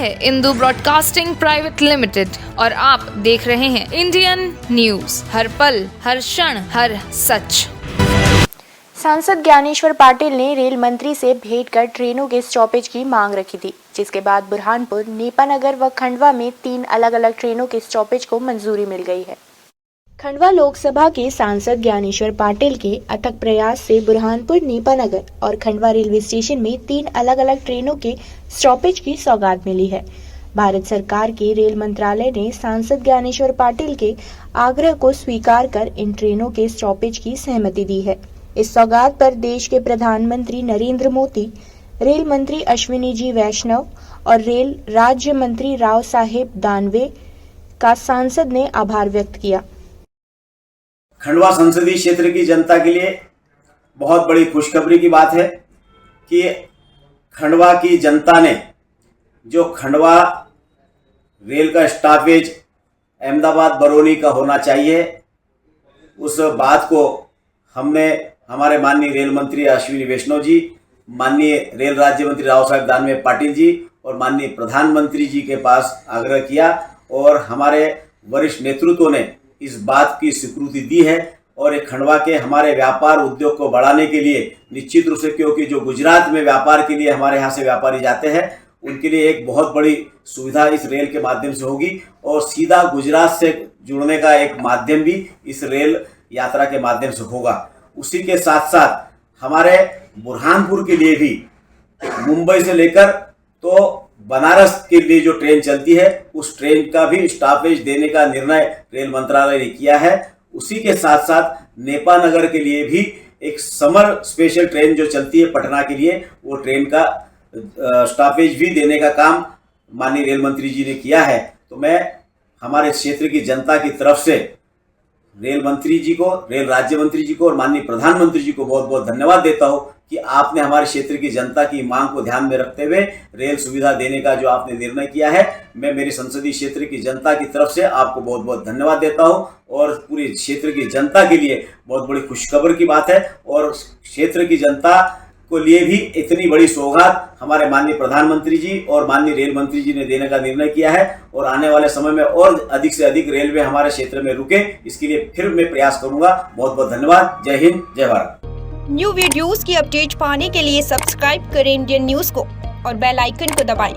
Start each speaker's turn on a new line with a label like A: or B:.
A: है Indu broadcasting private limited और आप देख रहे हैं इंडियन न्यूज, हर पल, हर क्षण, हर सच।
B: सांसद ज्ञानेश्वर पाटिल ने रेल मंत्री से भेंट कर ट्रेनों के स्टॉपेज की मांग रखी थी, जिसके बाद बुरहानपुर, नेपानगर व खंडवा में 3 अलग-अलग ट्रेनों के स्टॉपेज को मंजूरी मिल गई है। खंडवा लोकसभा के सांसद ज्ञानेश्वर पाटिल के अथक प्रयास से बुरहानपुर, नेपानगर और खंडवा रेलवे स्टेशन में 3 अलग-अलग ट्रेनों के स्टॉपेज की सौगात मिली है। भारत सरकार के रेल मंत्रालय ने सांसद ज्ञानेश्वर पाटिल के आग्रह को स्वीकार कर इन ट्रेनों के स्टॉपेज की सहमति दी है। इस सौगात पर देश के प्रधानमंत्री नरेंद्र मोदी, रेल मंत्री अश्विनी जी वैष्णव और रेल राज्य मंत्री राव साहेब दानवे का सांसद ने आभार व्यक्त किया।
C: खंडवा संसदीय क्षेत्र की जनता के लिए बहुत बड़ी खुशखबरी की बात है कि खंडवा की जनता ने जो खंडवा रेल का स्टॉपेज अहमदाबाद बरौनी का होना चाहिए, उस बात को हमने हमारे माननीय रेल मंत्री अश्विनी वैष्णव जी, माननीय रेल राज्य मंत्री राव साहेब दानवे पाटिल जी और माननीय प्रधानमंत्री जी के पास आग्रह किया और हमारे वरिष्ठ नेतृत्व ने इस बात की स्वीकृति दी है। और ये खंडवा के हमारे व्यापार उद्योग को बढ़ाने के लिए निश्चित रूप से, क्योंकि जो गुजरात में व्यापार के लिए हमारे यहाँ से व्यापारी जाते हैं, उनके लिए एक बहुत बड़ी सुविधा इस रेल के माध्यम से होगी और सीधा गुजरात से जुड़ने का एक माध्यम भी इस रेल यात्रा के माध्यम से होगा। उसी के साथ साथ हमारे बुरहानपुर के लिए भी मुंबई से लेकर तो बनारस के लिए जो ट्रेन चलती है, उस ट्रेन का भी स्टॉपेज देने का निर्णय रेल मंत्रालय ने किया है। उसी के साथ साथ नेपानगर के लिए भी एक समर स्पेशल ट्रेन जो चलती है पटना के लिए, वो ट्रेन का स्टॉपेज भी देने का काम माननीय रेल मंत्री जी ने किया है। तो मैं हमारे क्षेत्र की जनता की तरफ से रेल मंत्री जी को, रेल राज्य मंत्री जी को और माननीय प्रधानमंत्री जी को बहुत बहुत धन्यवाद देता हूं कि आपने हमारे क्षेत्र की जनता की मांग को ध्यान में रखते हुए रेल सुविधा देने का जो आपने निर्णय किया है। मैं मेरे संसदीय क्षेत्र की जनता की तरफ से आपको बहुत बहुत धन्यवाद देता हूं और पूरी क्षेत्र की जनता के लिए बहुत बड़ी खुशखबर की बात है। और क्षेत्र की जनता को लिए भी इतनी बड़ी सौगात हमारे माननीय प्रधानमंत्री जी और माननीय रेल मंत्री जी ने देने का निर्णय किया है और आने वाले समय में और अधिक से अधिक रेलवे हमारे क्षेत्र में रुके, इसके लिए फिर मैं प्रयास करूंगा। बहुत बहुत धन्यवाद। जय हिंद, जय भारत।
D: न्यू वीडियोस की अपडेट पाने के लिए सब्सक्राइब करें इंडियन न्यूज को और बेल आइकन को दबाएं।